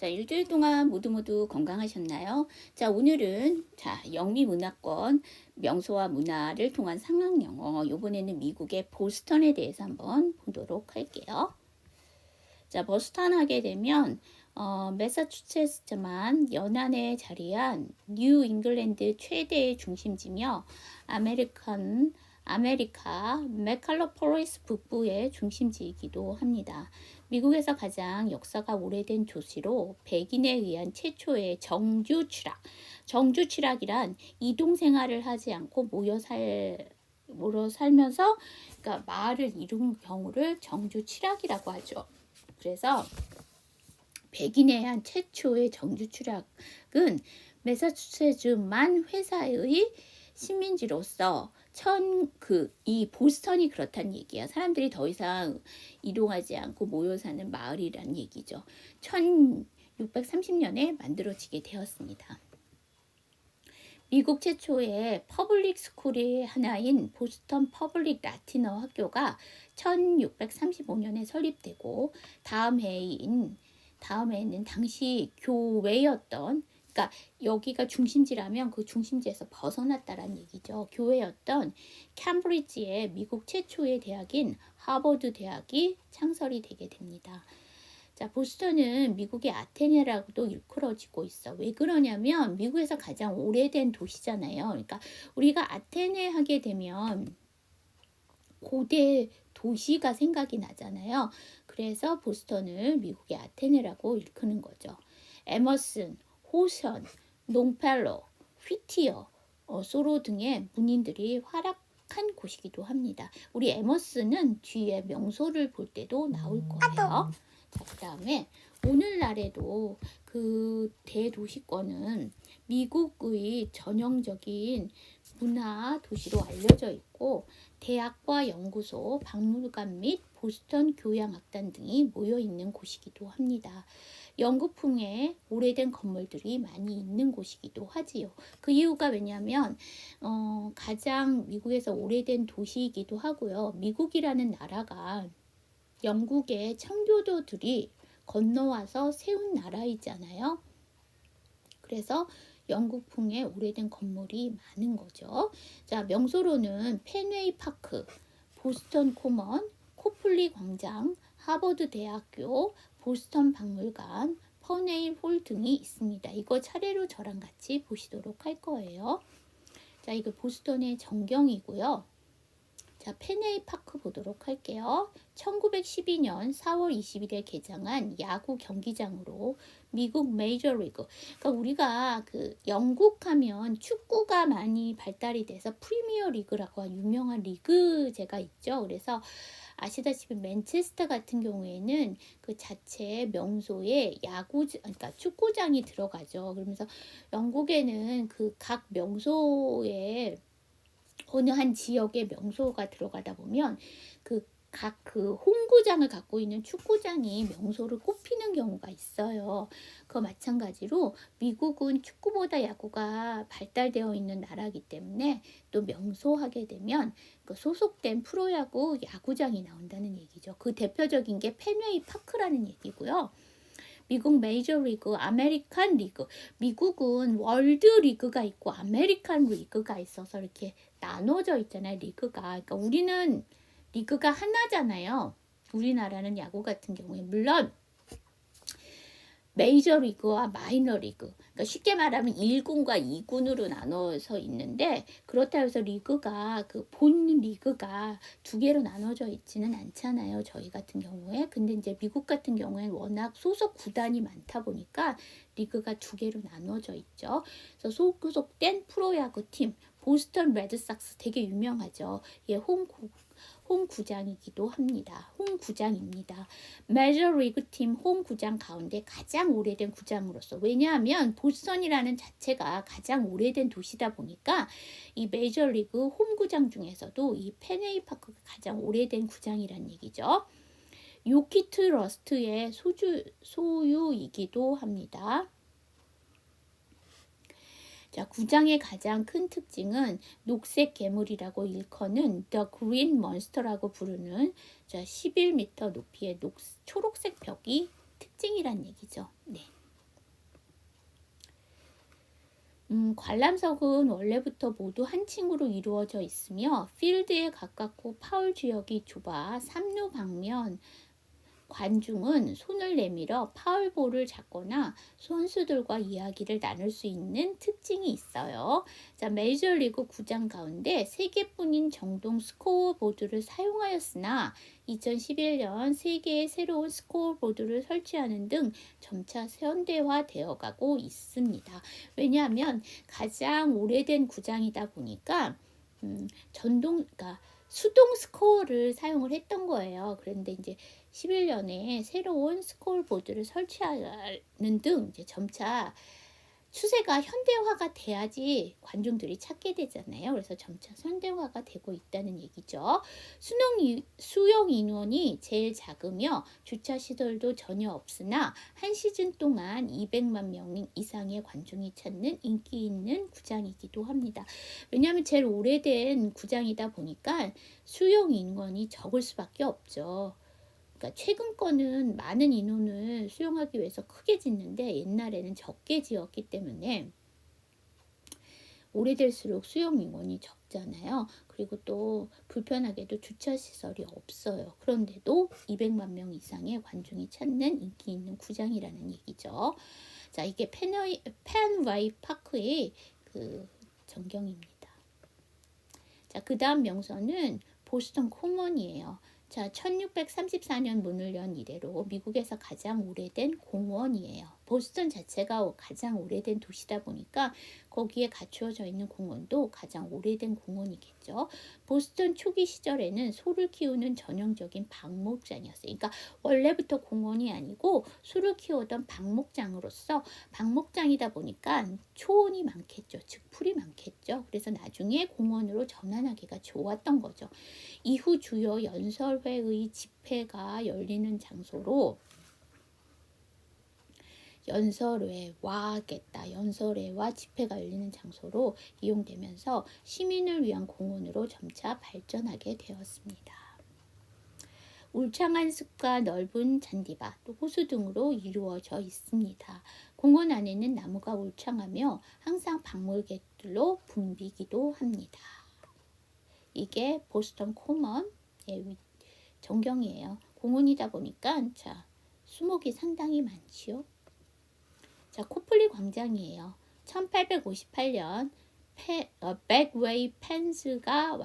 자, 일주일 동안 모두 건강하셨나요? 자, 오늘은 영미 문화권 명소와 문화를 통한 상황 영어. 요번에는 미국의 보스턴에 대해서 한번 보도록 할게요. 자, 보스턴 하게 되면 매사추세츠만 연안에 자리한 뉴 잉글랜드 최대의 중심지며 아메리카 메칼로폴리스 북부의 중심지이기도 합니다. 미국에서 가장 역사가 오래된 도시로 백인에 의한 최초의 정주 취락이란 이동 생활을 하지 않고 모여 살면서 그러니까 마을을 이룬 경우를 정주 취락이라고 하죠. 그래서 백인에 의한 최초의 정주 취락은 매사추세츠만 회사의 식민지로서 이 보스턴이 그렇다는 얘기야. 사람들이 더 이상 이동하지 않고 모여 사는 마을이란 얘기죠. 1630년에 만들어지게 되었습니다. 미국 최초의 퍼블릭 스쿨의 하나인 보스턴 퍼블릭 라티너 학교가 1635년에 설립되고 다음 해에는 당시 교회였던, 그러니까 여기가 중심지라면 그 중심지에서 벗어났다라는 얘기죠. 교회였던 캠브리지의 미국 최초의 대학인 하버드 대학이 창설이 되게 됩니다. 자, 보스턴은 미국의 아테네라고도 일컬어지고 있어. 왜 그러냐면 미국에서 가장 오래된 도시잖아요. 그러니까 우리가 아테네 하게 되면 고대 도시가 생각이 나잖아요. 그래서 보스턴을 미국의 아테네라고 일컫는 거죠. 에머슨, 호션, 롱펠로, 휘티어, 소로 등의 문인들이 활약한 곳이기도 합니다. 우리 에머슨은 뒤에 명소를 볼 때도 나올 거예요. 자, 그 다음에 오늘날에도 그 대도시권은 미국의 전형적인 문화 도시로 알려져 있고 대학과 연구소, 박물관 및 보스턴 교향악단 등이 모여 있는 곳이기도 합니다. 영국풍의 오래된 건물들이 많이 있는 곳이기도 하지요. 그 이유가 왜냐하면 가장 미국에서 오래된 도시이기도 하고요. 미국이라는 나라가 영국의 청교도들이 건너와서 세운 나라이잖아요. 그래서 영국풍의 오래된 건물이 많은 거죠. 자, 명소로는 펜웨이 파크, 보스턴 코먼, 코플리 광장, 하버드 대학교, 보스턴 박물관, 퍼네일 홀 등이 있습니다. 이거 차례로 저랑 같이 보시도록 할 거예요. 자, 이거 보스턴의 전경이고요. 자, 펜웨이 파크 보도록 할게요. 1912년 4월 20일에 개장한 야구 경기장으로 미국 메이저리그. 그러니까 우리가 그 영국 하면 축구가 많이 발달이 돼서 프리미어 리그라고 유명한 리그제가 있죠. 그래서 아시다시피 맨체스터 같은 경우에는 그 자체 명소에 그러니까 축구장이 들어가죠. 그러면서 영국에는 그 각 명소에 어느 한 지역의 명소가 들어가다 보면 각 홈구장을 갖고 있는 축구장이 명소를 꼽히는 경우가 있어요. 그 마찬가지로 미국은 축구보다 야구가 발달되어 있는 나라이기 때문에 또 명소하게 되면 그 소속된 프로야구 야구장이 나온다는 얘기죠. 그 대표적인 게 펜웨이 파크라는 얘기고요. 미국 메이저리그, 아메리칸 리그. 미국은 월드 리그가 있고 아메리칸 리그가 있어서 이렇게 나눠져 있잖아요. 리그가. 그러니까 우리는 리그가 하나잖아요. 우리나라는 야구 같은 경우에 물론 메이저리그와 마이너리그, 그러니까 쉽게 말하면 1군과 2군으로 나눠서 있는데 그렇다고 해서 리그가 본 리그가 두 개로 나눠져 있지는 않잖아요. 저희 같은 경우에. 근데 이제 미국 같은 경우에는 워낙 소속 구단이 많다 보니까 리그가 두 개로 나눠져 있죠. 그래서 소속된 프로야구팀 보스턴 레드삭스 되게 유명하죠. 예, 홈구장이기도 합니다. 홈구장입니다. 메이저리그 팀 홈구장 가운데 가장 오래된 구장으로서, 왜냐하면 보스턴이라는 자체가 가장 오래된 도시다 보니까 이 메이저리그 홈구장 중에서도 이 펜웨이 파크가 가장 오래된 구장이란 얘기죠. 요키 트러스트의 소유이기도 합니다. 자, 구장의 가장 큰 특징은 녹색 괴물이라고 일컫는 The Green Monster라고 부르는 11m 높이의 초록색 벽이 특징이란 얘기죠. 네. 관람석은 원래부터 모두 한 층으로 이루어져 있으며 필드에 가깝고 파울 지역이 좁아 삼루 방면 관중은 손을 내밀어 파울볼을 잡거나 선수들과 이야기를 나눌 수 있는 특징이 있어요. 자, 메이저리그 구장 가운데 3개뿐인 정동 스코어보드를 사용하였으나 2011년 3개의 새로운 스코어보드를 설치하는 등 점차 현대화되어 가고 있습니다. 왜냐하면 가장 오래된 구장이다 보니까 그러니까 수동 스코어를 사용을 했던 거예요. 그런데 이제 11년에 새로운 스코어보드를 설치하는 등 이제 점차 추세가 현대화가 돼야지 관중들이 찾게 되잖아요. 그래서 점차 현대화가 되고 있다는 얘기죠. 수용 인원이 제일 작으며 주차 시설도 전혀 없으나 한 시즌 동안 200만 명 이상의 관중이 찾는 인기 있는 구장이기도 합니다. 왜냐하면 제일 오래된 구장이다 보니까 수용 인원이 적을 수밖에 없죠. 그러니까 최근 거는 많은 인원을 수용하기 위해서 크게 짓는데 옛날에는 적게 지었기 때문에 오래될수록 수용 인원이 적잖아요. 그리고 또 불편하게도 주차 시설이 없어요. 그런데도 200만 명 이상의 관중이 찾는 인기 있는 구장이라는 얘기죠. 자, 이게 펜웨이 파크의 그 전경입니다. 자, 그 다음 명소는 보스턴 코먼이에요. 자, 1634년 문을 연 이래로 미국에서 가장 오래된 공원이에요. 보스턴 자체가 가장 오래된 도시다 보니까 거기에 갖추어져 있는 공원도 가장 오래된 공원이겠죠. 보스턴 초기 시절에는 소를 키우는 전형적인 방목장이었어요. 그러니까 원래부터 공원이 아니고 소를 키우던 방목장으로서 방목장이다 보니까 초원이 많겠죠. 즉 풀이 많겠죠. 그래서 나중에 공원으로 전환하기가 좋았던 거죠. 이후 주요 연설회의 집회가 열리는 장소로 연설회와 집회가 열리는 장소로 이용되면서 시민을 위한 공원으로 점차 발전하게 되었습니다. 울창한 숲과 넓은 잔디밭, 또 호수 등으로 이루어져 있습니다. 공원 안에는 나무가 울창하며 항상 박물객들로 붐비기도 합니다. 이게 보스턴 코먼의 전경이에요. 공원이다 보니까 자, 수목이 상당히 많지요. 자, 코플리 광장이에요. 1858년 백웨이 펜스가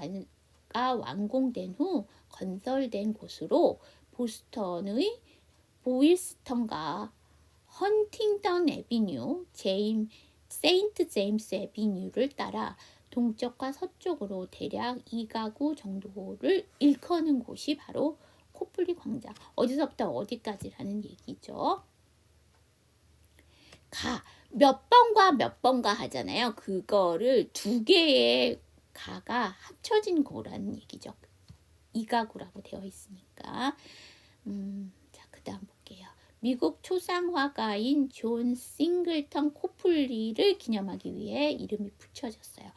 완공된 후 건설된 곳으로 보스턴의 보일스턴과 헌팅턴 애비뉴, 세인트 제임스 애비뉴를 따라 동쪽과 서쪽으로 대략 2가구 정도를 일컫는 곳이 바로 코플리 광장. 어디서부터 어디까지라는 얘기죠. 몇 번과 하잖아요. 그거를 2개의 가가 합쳐진 거라는 얘기죠. 2가구라고 되어 있으니까. 자, 그 다음 볼게요. 미국 초상 화가인 존 싱글턴 코플리를 기념하기 위해 이름이 붙여졌어요.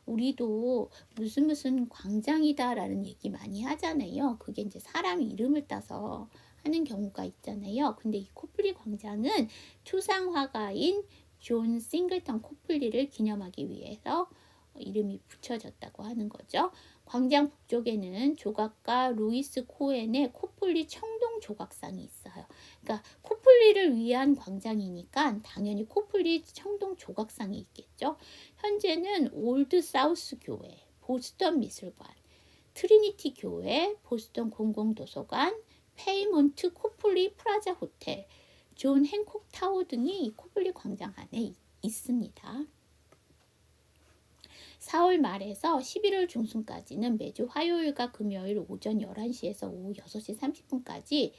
우리도 무슨 광장이다라는 얘기 많이 하잖아요. 그게 이제 사람 이름을 따서 하는 경우가 있잖아요. 근데 이 코플리 광장은 초상 화가인 존 싱글턴 코플리를 기념하기 위해서 이름이 붙여졌다고 하는 거죠. 광장 북쪽에는 조각가 루이스 코엔의 코플리 청동 조각상이 있어요. 그러니까 코플리를 위한 광장이니까 당연히 코플리 청동 조각상이 있겠죠. 현재는 올드 사우스 교회, 보스턴 미술관, 트리니티 교회, 보스턴 공공도서관, 페이몬트 코플리 프라자 호텔, 존 행콕 타워 등이 이 코플리 광장 안에 있습니다. 4월 말에서 11월 중순까지는 매주 화요일과 금요일 오전 11시에서 오후 6시 30분까지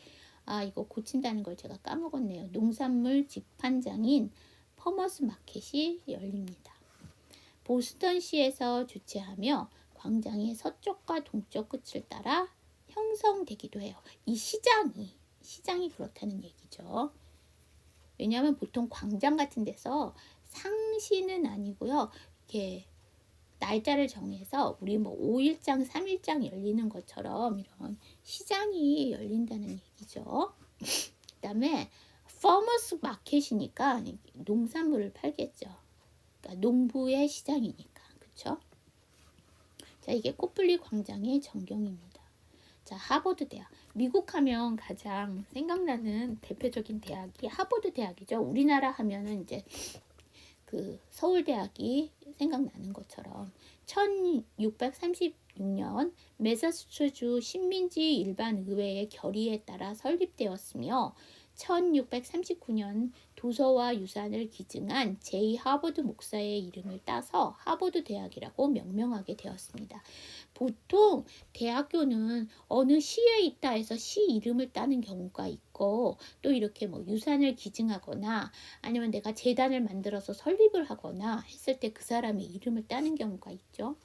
이거 고친다는 걸 제가 까먹었네요. 농산물 집판장인 퍼머스 마켓이 열립니다. 보스턴시에서 주최하며 광장의 서쪽과 동쪽 끝을 따라 형성되기도 해요. 이 시장이 그렇다는 얘기죠. 왜냐하면 보통 광장 같은 데서 상시는 아니고요. 이렇게 날짜를 정해서 우리 뭐 5일장, 3일장 열리는 것처럼 이런 시장이 열린다는 얘기죠. 그 다음에 farmers market이니까 농산물을 팔겠죠. 그러니까 농부의 시장이니까. 그쵸? 자, 이게 코플리 광장의 전경입니다. 자, 하버드 대학. 미국 하면 가장 생각나는 대표적인 대학이 하버드 대학이죠. 우리나라 하면은 이제 그 서울대학이 생각나는 것처럼 1636년 매사추세츠 식민지 일반 의회의 결의에 따라 설립되었으며 1639년 도서와 유산을 기증한 제2 하버드 목사의 이름을 따서 하버드 대학이라고 명명하게 되었습니다. 보통 대학교는 어느 시에 있다 해서 시 이름을 따는 경우가 있고, 또 이렇게 뭐 유산을 기증하거나 아니면 내가 재단을 만들어서 설립을 하거나 했을 때 그 사람의 이름을 따는 경우가 있죠.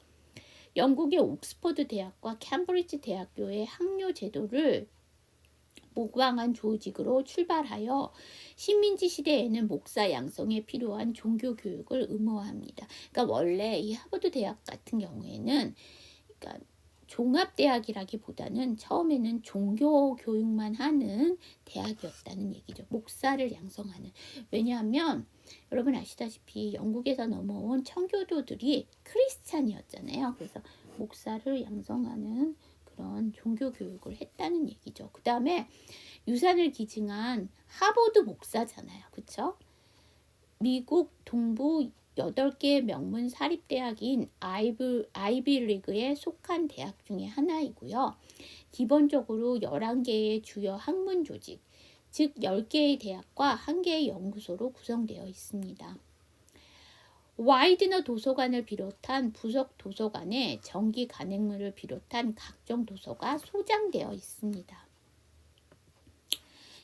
영국의 옥스퍼드 대학과 캠브리지 대학교의 학료 제도를 모방한 조직으로 출발하여 식민지 시대에는 목사 양성에 필요한 종교 교육을 의무화합니다. 그러니까 원래 이 하버드 대학 같은 경우에는 그러니까 종합대학이라기보다는 처음에는 종교 교육만 하는 대학이었다는 얘기죠. 목사를 양성하는. 왜냐하면 여러분 아시다시피 영국에서 넘어온 청교도들이 크리스찬이었잖아요. 그래서 목사를 양성하는 그런 종교 교육을 했다는 얘기죠. 그 다음에 유산을 기증한 하버드 목사잖아요. 그쵸? 미국 동부 8개 명문 사립대학인 아이비리그에 속한 대학 중에 하나이고요. 기본적으로 11개의 주요 학문 조직, 즉 10개의 대학과 1개의 연구소로 구성되어 있습니다. 와이드너 도서관을 비롯한 부속 도서관에 정기 간행물을 비롯한 각종 도서가 소장되어 있습니다.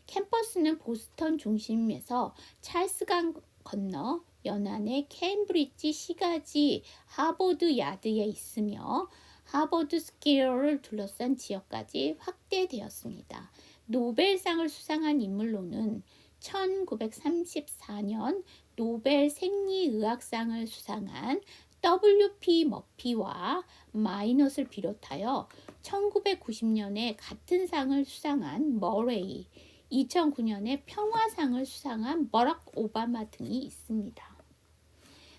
캠퍼스는 보스턴 중심에서 찰스강 건너 연안의 케임브리지 시가지 하버드 야드에 있으며 하버드 스퀘어를 둘러싼 지역까지 확대되었습니다. 노벨상을 수상한 인물로는 1934년 노벨 생리의학상을 수상한 W.P. 머피와 마이넛을 비롯하여 1990년에 같은 상을 수상한 머레이, 2009년에 평화상을 수상한 버락 오바마 등이 있습니다.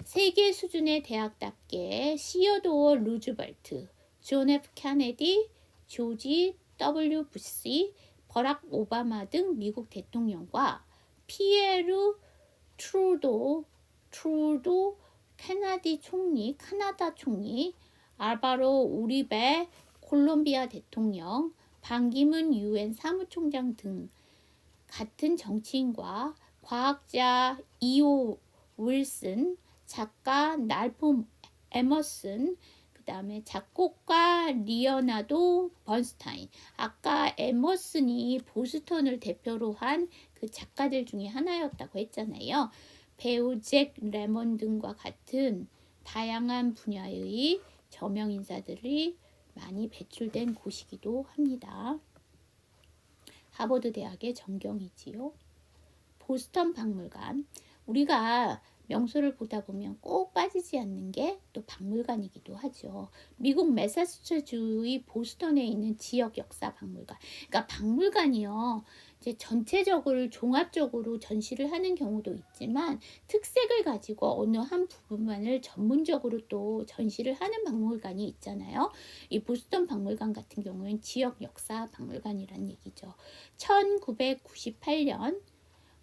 세계 수준의 대학답게 시어도어 루즈벨트, 존 F 케네디, 조지 W 부시, 버락 오바마 등 미국 대통령과 피에르 트루도 카나다 총리, 알바로 우리베 콜롬비아 대통령, 반기문 UN 사무총장 등 같은 정치인과 과학자 이오 윌슨, 작가 날폼 에머슨, 그 다음에 작곡가 리오나도 번스타인, 아까 에머슨이 보스턴을 대표로 한 그 작가들 중에 하나였다고 했잖아요. 배우 잭 레몬 등과 같은 다양한 분야의 저명 인사들이 많이 배출된 곳이기도 합니다. 하버드 대학의 전경이지요. 보스턴 박물관. 우리가 명소를 보다 보면 꼭 빠지지 않는 게 또 박물관이기도 하죠. 미국 매사추세츠주의 보스턴에 있는 지역 역사 박물관. 그러니까 박물관이요. 이제 전체적으로 종합적으로 전시를 하는 경우도 있지만 특색을 가지고 어느 한 부분만을 전문적으로 또 전시를 하는 박물관이 있잖아요. 이 보스턴 박물관 같은 경우는 지역 역사 박물관이란 얘기죠. 1998년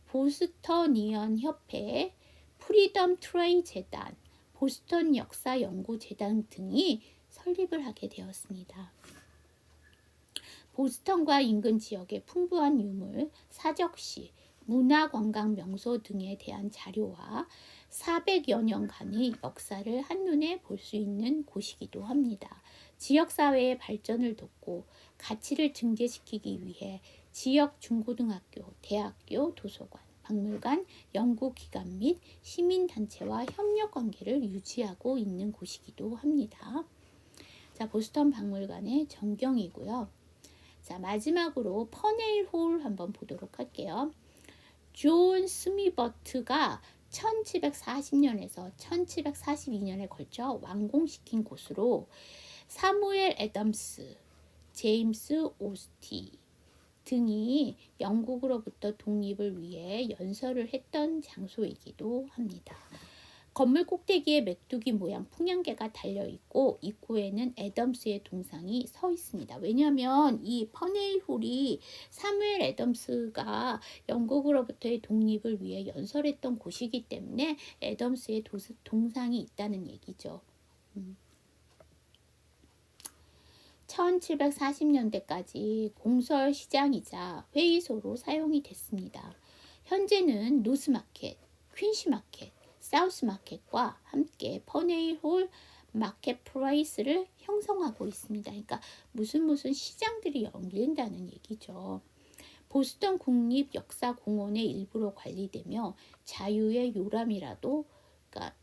보스터니언 협회, 프리덤 트레이 재단, 보스턴 역사 연구 재단 등이 설립을 하게 되었습니다. 보스턴과 인근 지역의 풍부한 유물, 사적시, 문화관광 명소 등에 대한 자료와 400여 년간의 역사를 한눈에 볼 수 있는 곳이기도 합니다. 지역사회의 발전을 돕고 가치를 증대시키기 위해 지역 중고등학교, 대학교, 도서관, 박물관, 연구기관 및 시민단체와 협력관계를 유지하고 있는 곳이기도 합니다. 자, 보스턴 박물관의 전경이고요. 자, 마지막으로 퍼네일 홀 한번 보도록 할게요. 존 스미버트가 1740년에서 1742년에 걸쳐 완공시킨 곳으로 사무엘 애덤스, 제임스 오스티 등이 영국으로부터 독립을 위해 연설을 했던 장소이기도 합니다. 건물 꼭대기에 메뚜기 모양 풍량계가 달려있고 입구에는 애덤스의 동상이 서 있습니다. 왜냐하면 이 퍼네일홀이 사무엘 애덤스가 영국으로부터의 독립을 위해 연설했던 곳이기 때문에 애덤스의 동상이 있다는 얘기죠. 1740년대까지 공설 시장이자 회의소로 사용이 됐습니다. 현재는 노스마켓, 퀸시마켓, 사우스마켓과 함께 퍼네일홀 마켓플레이스를 형성하고 있습니다. 그러니까 무슨 시장들이 열린다는 얘기죠. 보스턴 국립역사공원의 일부로 관리되며 자유의 요람이라도 그러니까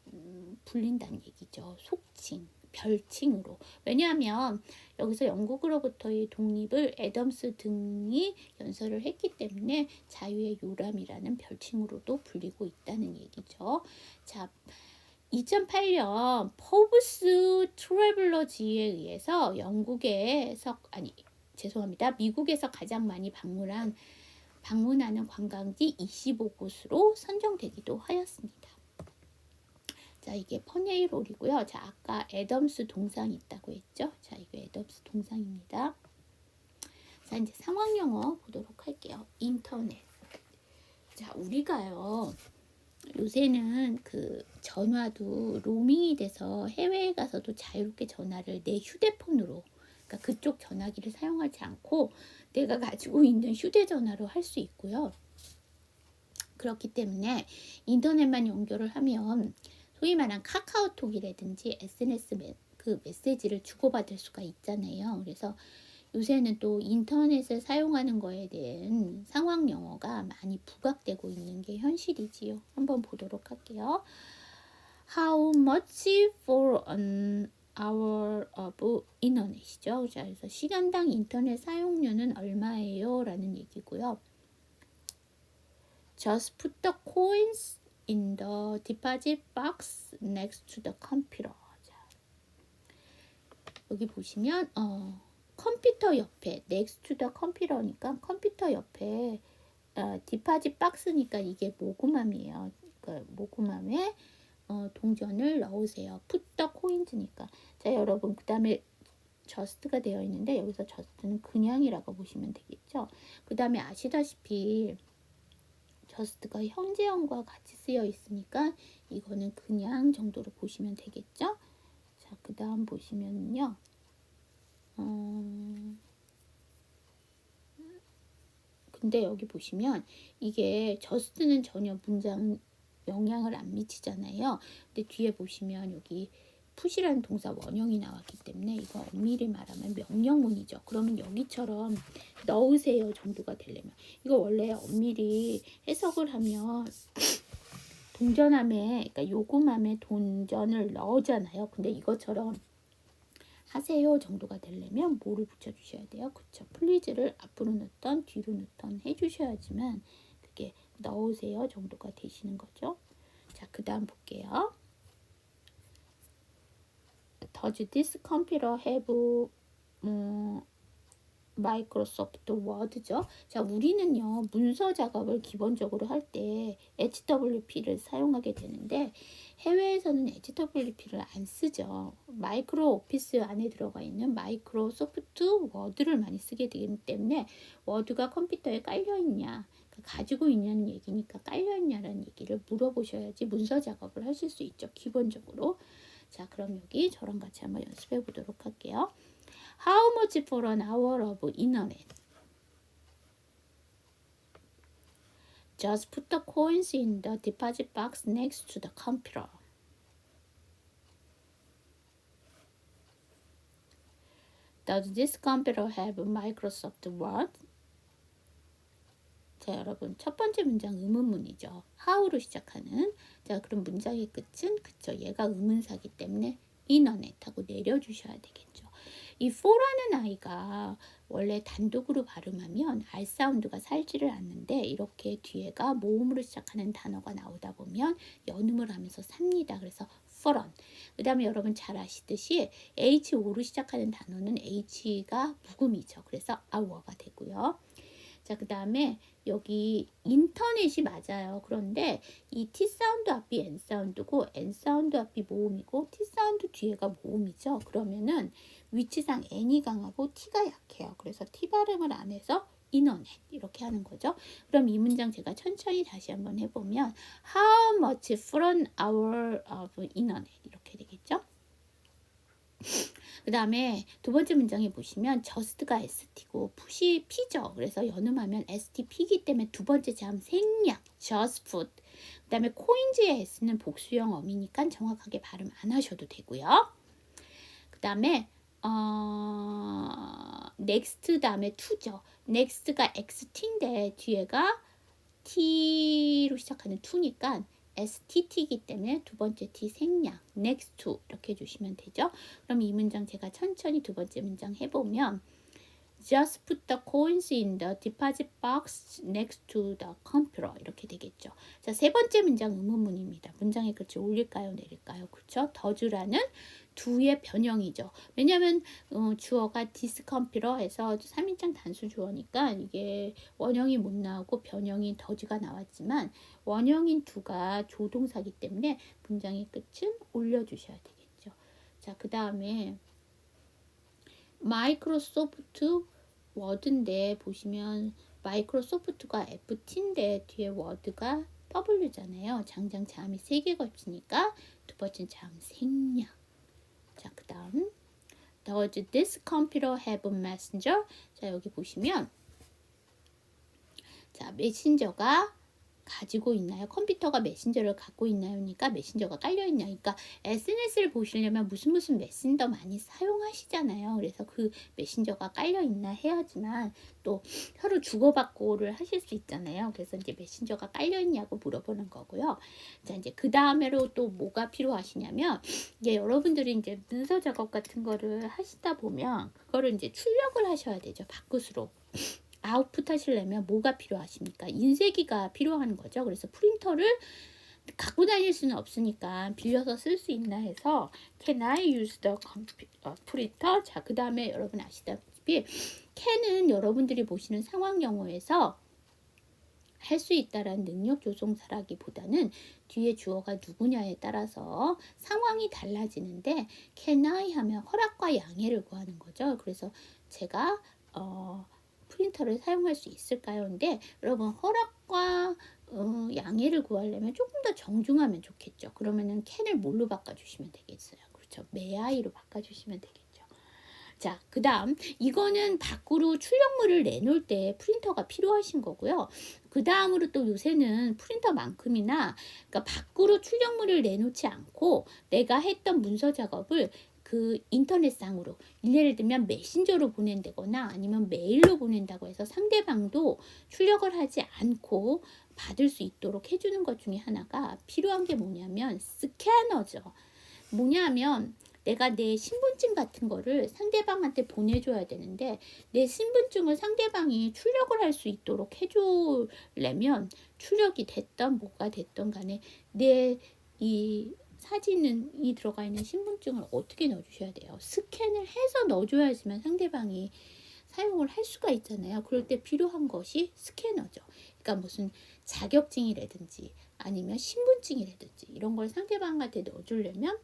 불린다는 얘기죠. 속칭, 별칭으로. 왜냐하면 여기서 영국으로부터의 독립을 애덤스 등이 연설을 했기 때문에 자유의 요람이라는 별칭으로도 불리고 있다는 얘기죠. 자, 2008년 포브스 트래블러지에 의해서 미국에서 가장 많이 방문하는 관광지 25곳으로 선정되기도 하였습니다. 자, 이게 퍼네일홀이고요. 자, 아까 애덤스 동상이 있다고 했죠. 자, 이거 애덤스 동상입니다. 자, 이제 상황 영어 보도록 할게요. 인터넷. 자, 우리가요. 요새는 그 전화도 로밍이 돼서 해외에 가서도 자유롭게 전화를 내 휴대폰으로, 그러니까 그쪽 전화기를 사용하지 않고 내가 가지고 있는 휴대전화로 할 수 있고요. 그렇기 때문에 인터넷만 연결을 하면 소위 말한 카카오톡이라든지 SNS 메시지를 주고받을 수가 있잖아요. 그래서 요새는 또 인터넷을 사용하는 거에 대한 상황 영어가 많이 부각되고 있는 게 현실이지요. 한번 보도록 할게요. How much for an hour of internet이죠. 자, 그래서 시간당 인터넷 사용료는 얼마예요? 라는 얘기고요. Just put the coins in the deposit box next to the computer. 자, 여기 보시면 컴퓨터 옆에 next to the computer니까 컴퓨터 옆에 디파짓 박스니까 이게 모금함이에요. 그러니까 모금함에 동전을 넣으세요. put the coins니까. 자, 여러분 그 다음에 just가 되어 있는데 여기서 just는 그냥이라고 보시면 되겠죠. 그 다음에 아시다시피 just가 현재형과 같이 쓰여 있으니까 이거는 그냥 정도로 보시면 되겠죠. 자, 그 다음 보시면요. 근데 여기 보시면 이게 just는 전혀 문장 영향을 안 미치잖아요. 근데 뒤에 보시면 여기 put이라는 동사 원형이 나왔기 때문에 이거 엄밀히 말하면 명령문이죠. 그러면 여기처럼 넣으세요 정도가 되려면 이거 원래 엄밀히 해석을 하면 동전함에 그러니까 요금함에 동전을 넣잖아요. 근데 이것처럼 하세요 정도가 되려면 뭐를 붙여주셔야 돼요? 그쵸. 플리즈를 앞으로 넣던 뒤로 넣던 해주셔야지만 그게 넣으세요 정도가 되시는 거죠. 자, 그 다음 볼게요. Does this computer have Microsoft Word죠? 자, 우리는요 문서 작업을 기본적으로 할 때 HWP를 사용하게 되는데 해외에서는 HWP를 안 쓰죠. 마이크로 오피스 안에 들어가 있는 마이크로소프트 워드를 많이 쓰게 되기 때문에 워드가 컴퓨터에 깔려 있냐 가지고 있냐는 얘기니까 깔려 있냐라는 얘기를 물어보셔야지 문서 작업을 하실 수 있죠. 기본적으로. 자, 그럼 여기 저랑 같이 한번 연습해 보도록 할게요. How much for an hour of internet? Just put the coins in the deposit box next to the computer. Does this computer have Microsoft Word? 자, 여러분 첫 번째 문장 의문문이죠. how로 시작하는. 자, 그럼 문장의 끝은 그쵸. 얘가 의문사기 때문에 인터넷하고 내려주셔야 되겠죠. 이 for라는 아이가 원래 단독으로 발음하면 R 사운드가 살지를 않는데 이렇게 뒤에가 모음으로 시작하는 단어가 나오다 보면 연음을 하면서 삽니다. 그래서 foreign. 그 다음에 여러분 잘 아시듯이 HO로 시작하는 단어는 H가 묵음이죠. 그래서 our가 되고요. 자, 자, 그 다음에 여기 인터넷이 맞아요. 그런데 이 T 사운드 앞이 N 사운드고 N 사운드 앞이 모음이고 T 사운드 뒤에가 모음이죠. 그러면은 위치상 N이 강하고 T가 약해요. 그래서 T 발음을 안 해서 인터넷 이렇게 하는 거죠. 그럼 이 문장 제가 천천히 다시 한번 해보면 How much for an hour of internet 이렇게 되겠죠. 그 다음에 두 번째 문장에 보시면 just가 st고 put이 p죠. 그래서 연음하면 st p이기 때문에 두 번째 자음 생략 just put. 그 다음에 coins의 s는 복수형 어미니까 정확하게 발음 안 하셔도 되고요. 그 다음에 next 다음에 to죠. next가 xt인데 뒤에가 t로 시작하는 to니까 STT이기 때문에 두 번째 T 생략 next to 이렇게 해주시면 되죠. 그럼 이 문장 제가 천천히 두 번째 문장 해보면 Just put the coins in the deposit box next to the computer 이렇게 되겠죠. 자, 세 번째 문장 의문문입니다. 문장의 끝을 올릴까요 내릴까요? 그렇죠? 더즈라는 do의 변형이죠. 왜냐하면 주어가 this computer 해서 3인칭 단수 주어니까 이게 원형이 못 나오고 변형인 더즈가 나왔지만 원형인 do가 조동사기 때문에 문장의 끝은 올려주셔야 되겠죠. 자, 그 다음에 마이크로소프트 워드인데 보시면 마이크로소프트가 FT인데 뒤에 워드가 W잖아요. 장장 자음이 3개 겹치니까 두 번째 자음 생략. 자, 그 다음 Does this computer have a messenger? 자, 여기 보시면 자, 메신저가 가지고 있나요? 컴퓨터가 메신저를 갖고 있나요? 그러니까 메신저가 깔려있냐. 그러니까 SNS를 보시려면 무슨 메신저 많이 사용하시잖아요. 그래서 그 메신저가 깔려있나 해야지만 또 서로 주고받고를 하실 수 있잖아요. 그래서 이제 메신저가 깔려있냐고 물어보는 거고요. 자, 이제 그 다음에로 또 뭐가 필요하시냐면 이게 여러분들이 이제 문서 작업 같은 거를 하시다 보면 그거를 이제 출력을 하셔야 되죠. 밖으로. 아웃풋 하시려면 뭐가 필요하십니까? 인쇄기가 필요한 거죠. 그래서 프린터를 갖고 다닐 수는 없으니까 빌려서 쓸 수 있나 해서 Can I use the printer? 자, 그 다음에 여러분 아시다시피 can은 여러분들이 보시는 상황 영어에서 할 수 있다라는 능력 조동사라기보다는 뒤에 주어가 누구냐에 따라서 상황이 달라지는데 Can I 하면 허락과 양해를 구하는 거죠. 그래서 제가 프린터를 사용할 수 있을까요? 근데 여러분 허락과 양해를 구하려면 조금 더 정중하면 좋겠죠. 그러면은 can을 뭘로 바꿔주시면 되겠어요? 그렇죠. may I로 바꿔주시면 되겠죠. 자, 그 다음 이거는 밖으로 출력물을 내놓을 때 프린터가 필요하신 거고요. 그 다음으로 또 요새는 프린터만큼이나 그러니까 밖으로 출력물을 내놓지 않고 내가 했던 문서 작업을 그 인터넷상으로 예를 들면 메신저로 보낸다거나 아니면 메일로 보낸다고 해서 상대방도 출력을 하지 않고 받을 수 있도록 해주는 것 중에 하나가 필요한 게 뭐냐면 스캐너죠. 뭐냐면 내가 내 신분증 같은 거를 상대방한테 보내줘야 되는데 내 신분증을 상대방이 출력을 할 수 있도록 해주려면 출력이 됐던 뭐가 됐던 간에 내 이 사진이 들어가 있는 신분증을 어떻게 넣어주셔야 돼요? 스캔을 해서 넣어줘야지만 상대방이 사용을 할 수가 있잖아요. 그럴 때 필요한 것이 스캐너죠. 그러니까 무슨 자격증이라든지 아니면 신분증이라든지 이런 걸 상대방한테 넣어주려면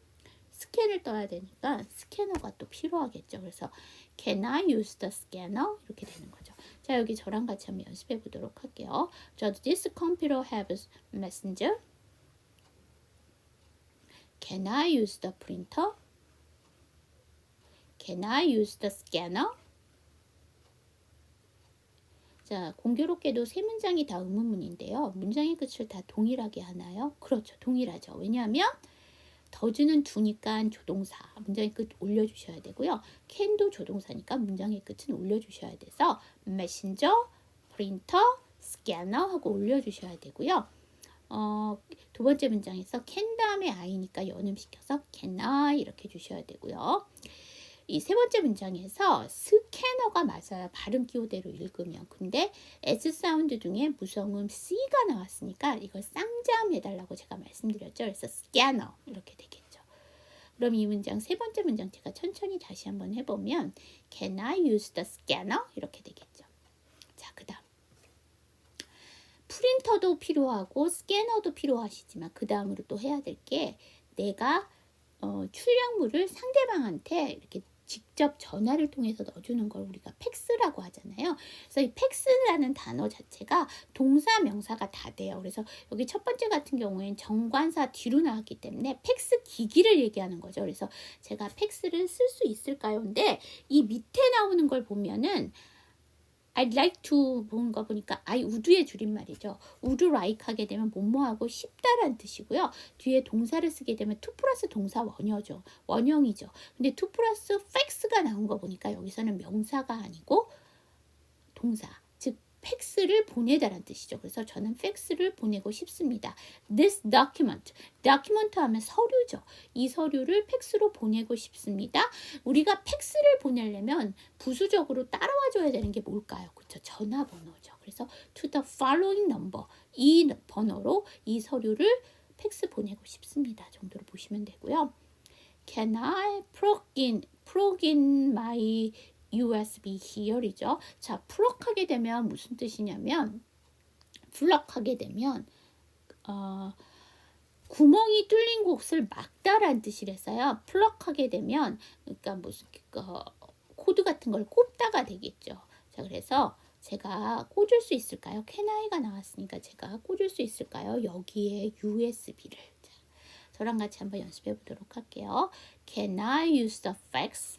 스캔을 떠야 되니까 스캐너가 또 필요하겠죠. 그래서 Can I use the scanner? 이렇게 되는 거죠. 자, 여기 저랑 같이 한번 연습해 보도록 할게요. Does this computer have a messenger? Can I use the printer? Can I use the scanner? 자, 공교롭게도 세 문장이 다 의문문인데요. 문장의 끝을 다 동일하게 하나요? 그렇죠. 동일하죠. 왜냐하면 더즈는 두니까 조동사, 문장의 끝 올려주셔야 되고요. can도 조동사니까 문장의 끝은 올려주셔야 돼서 messenger, printer, scanner 하고 올려주셔야 되고요. 두 번째 문장에서 can 다음에 I니까 연음시켜서 can I 이렇게 주셔야 되고요. 이 세 번째 문장에서 스캐너가 맞아요. 발음 기호대로 읽으면. 근데 S 사운드 중에 무성음 C가 나왔으니까 이걸 쌍자음 해달라고 제가 말씀드렸죠. 그래서 scanner 이렇게 되겠죠. 그럼 이 문장 세 번째 문장 제가 천천히 다시 한번 해보면 Can I use the scanner? 이렇게 되겠죠. 자, 그 다음 프린터도 필요하고 스캐너도 필요하시지만 그 다음으로 또 해야 될 게 내가 출력물을 상대방한테 이렇게 직접 전화를 통해서 넣어주는 걸 우리가 팩스라고 하잖아요. 그래서 이 팩스라는 단어 자체가 동사 명사가 다 돼요. 그래서 여기 첫 번째 같은 경우에는 정관사 뒤로 나왔기 때문에 팩스 기기를 얘기하는 거죠. 그래서 제가 팩스를 쓸 수 있을까요? 근데 이 밑에 나오는 걸 보면은 I'd like to 본 거 보니까 I would의 줄임말이죠. would like 하게 되면 뭐뭐하고 싶다라는 뜻이고요. 뒤에 동사를 쓰게 되면 to 플러스 동사 원형이죠. 원형이죠. 근데 to 플러스 fax가 나온 거 보니까 여기서는 명사가 아니고 동사, 즉 팩스를 보내다라는 뜻이죠. 그래서 저는 팩스를 보내고 싶습니다. This document, document 하면 서류죠. 이 서류를 팩스로 보내고 싶습니다. 우리가 팩스를 보내려면 부수적으로 따라와 줘야 되는 게 뭘까요? 그렇죠. 전화번호죠. 그래서 to the following number, 이 번호로 이 서류를 팩스 보내고 싶습니다. 정도로 보시면 되고요. Can I plug in my USB here이죠. 자, 플럭하게 되면 무슨 뜻이냐면 플럭하게 되면 구멍이 뚫린 곳을 막다라는 뜻이랬어요. 플럭하게 되면 그러니까 무슨 코드 같은 걸 꼽다가 되겠죠. 자, 그래서 제가 꽂을 수 있을까요? Can I가 나왔으니까 제가 꽂을 수 있을까요? 여기에 USB를. 자, 저랑 같이 한번 연습해 보도록 할게요. Can I use the fax?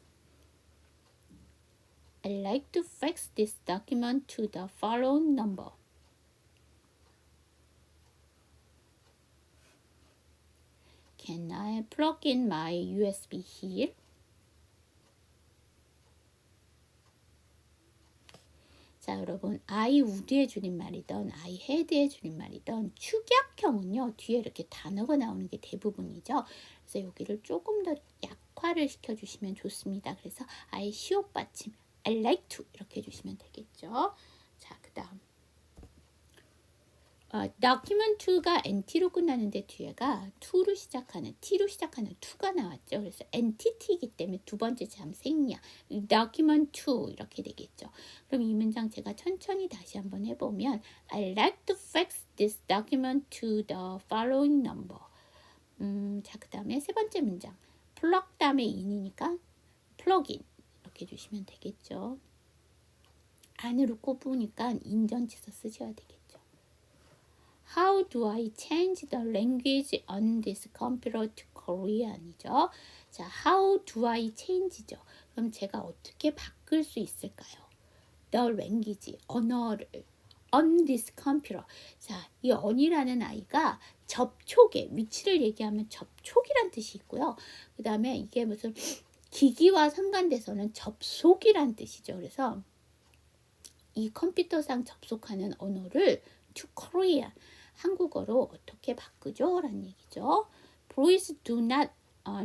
I'd like to fax this document to the following number. Can I plug in my USB here? 자, 여러분, I would의 줄임말이든 I had의 줄임말이든 축약형은요, 뒤에 이렇게 단어가 나오는 게 대부분이죠. 그래서 여기를 조금 더 약화를 시켜주시면 좋습니다. 그래서 I 시옷 받침 I'd like to 이렇게 해주시면 되겠죠. 자, 그 다음 document가 nt로 끝나는데 뒤에가 to로 시작하는 t로 시작하는 to가 나왔죠. 그래서 entity이기 때문에 두 번째 참 생략 document to 이렇게 되겠죠. 그럼 이 문장 제가 천천히 다시 한번 해보면 I'd like to fax this document to the following number. 자, 그 다음에 세 번째 문장 plug 다음에 in이니까 plug in 이렇게 해주시면 되겠죠. 안으로 꼽으니까 인전치사 쓰셔야 되겠죠. How do I change the language on this computer to Korean이죠. 자, how do I change죠. 그럼 제가 어떻게 바꿀 수 있을까요? The language, 언어를 on this computer. 자, 이 on이라는 아이가 접촉의 위치를 얘기하면 접촉이란 뜻이 있고요. 그 다음에 이게 무슨 기기와 상관돼서는 접속이란 뜻이죠. 그래서 이 컴퓨터상 접속하는 언어를 to Korean, 한국어로 어떻게 바꾸죠? 라는 얘기죠. Please do not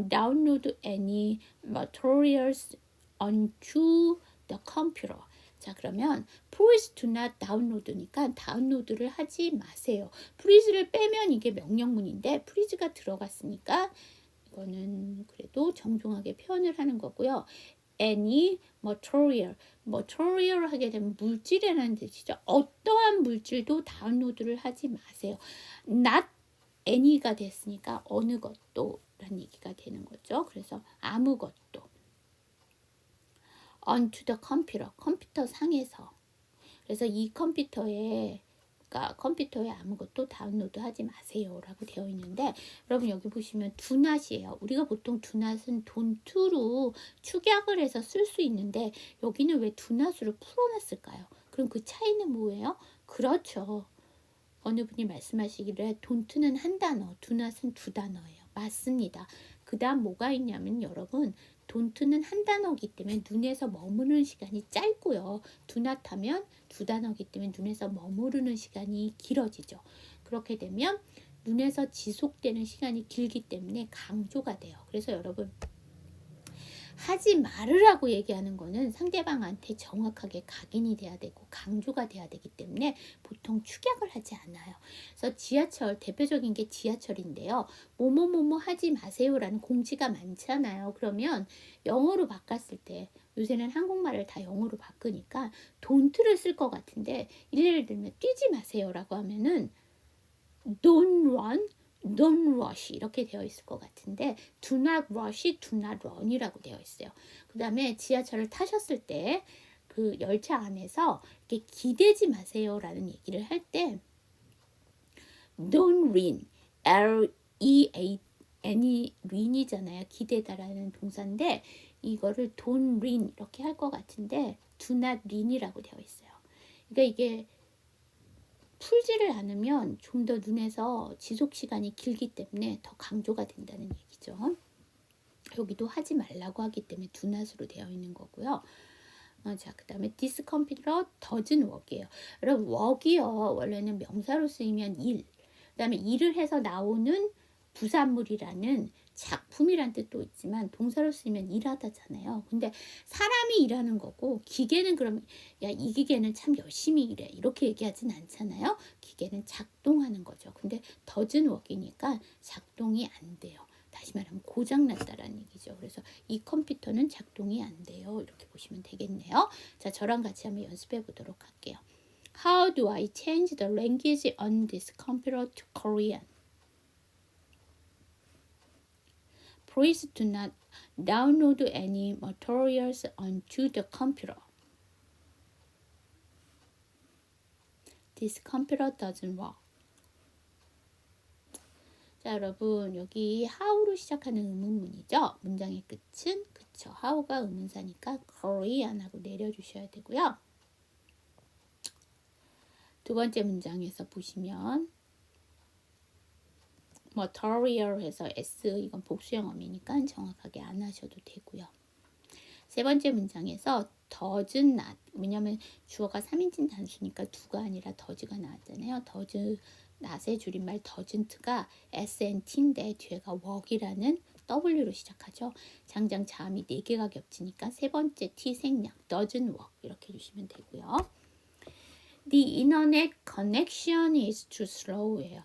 download any materials onto the computer. 자, 그러면 please do not download니까 다운로드를 하지 마세요. please를 빼면 이게 명령문인데 please가 들어갔으니까 이거는 그래도 정중하게 표현을 하는 거고요. any material 하게 되면 물질이라는 뜻이죠. 어떠한 물질도 다운로드를 하지 마세요. not any가 됐으니까 어느 것도 라는 얘기가 되는 거죠. 그래서 아무것도 onto the computer, 컴퓨터 상에서. 그래서 이 컴퓨터에 아무것도 다운로드 하지 마세요 라고 되어 있는데 여러분 여기 보시면 do not이에요. 우리가 보통 do not은 don't로 축약을 해서 쓸 수 있는데 여기는 왜 do not으로 풀어놨을까요? 그럼 그 차이는 뭐예요? 그렇죠. 어느 분이 말씀하시기를 don't는 한 단어, do not은 두 단어예요. 맞습니다. 그 다음 뭐가 있냐면 여러분 don't는 한 단어이기 때문에 눈에서 머무르는 시간이 짧고요. do not 하면 두 단어이기 때문에 눈에서 머무르는 시간이 길어지죠. 그렇게 되면 눈에서 지속되는 시간이 길기 때문에 강조가 돼요. 그래서 여러분 하지 말으라고 얘기하는 거는 상대방한테 정확하게 각인이 돼야 되고 강조가 돼야 되기 때문에 보통 축약을 하지 않아요. 그래서 지하철, 대표적인 게 지하철인데요. 뭐뭐뭐뭐 하지 마세요라는 공지가 많잖아요. 그러면 영어로 바꿨을 때 요새는 한국말을 다 영어로 바꾸니까 don't를 쓸 것 같은데 예를 들면 뛰지 마세요라고 하면은 don't run, don't rush 이렇게 되어 있을 것 같은데 do not rush, do not run이라고 되어 있어요. 그 다음에 지하철을 타셨을 때 그 열차 안에서 이렇게 기대지 마세요라는 얘기를 할 때 don't lean, L-E-A-N이 lean이잖아요. 기대다라는 동사인데 이거를 don't lean 이렇게 할 것 같은데 do not lean이라고 되어 있어요. 그러니까 이게 풀지를 않으면 좀 더 눈에서 지속 시간이 길기 때문에 더 강조가 된다는 얘기죠. 여기도 하지 말라고 하기 때문에 do not으로 되어 있는 거고요. 자, 그 다음에 this computer doesn't work이에요. 여러분, work이요. 원래는 명사로 쓰이면 일. 그 다음에 일을 해서 나오는 부산물이라는 작품이란 뜻도 있지만 동사로 쓰이면 일하다잖아요. 근데 사람이 일하는 거고 기계는 그럼 야, 이 기계는 참 열심히 일해. 이렇게 얘기하진 않잖아요. 기계는 작동하는 거죠. 근데 doesn't work이니까 작동이 안 돼요. 다시 말하면 고장났다라는 얘기죠. 그래서 이 컴퓨터는 작동이 안 돼요. 이렇게 보시면 되겠네요. 자, 저랑 같이 한번 연습해 보도록 할게요. How do I change the language on this computer to Korean? Please do not download any materials onto the computer. This computer doesn't work. 자, 여러분 여기 how로 시작하는 의문문이죠. 문장의 끝은 그쵸. how가 의문사니까 Korean하고 내려주셔야 되고요. 두 번째 문장에서 보시면 material 해서 s 이건 복수형어미니까 정확하게 안 하셔도 되고요. 세 번째 문장에서 doesn't not 왜냐면 주어가 3인칭 단수니까 두가 아니라 does가 나왔잖아요. does not의 줄임말 doesn't가 SNT인데 뒤에가 work이라는 W로 시작하죠. 장장 자음이 4개가 겹치니까 세 번째 T 생략 doesn't work 이렇게 해주시면 되고요. The internet connection is too slow예요.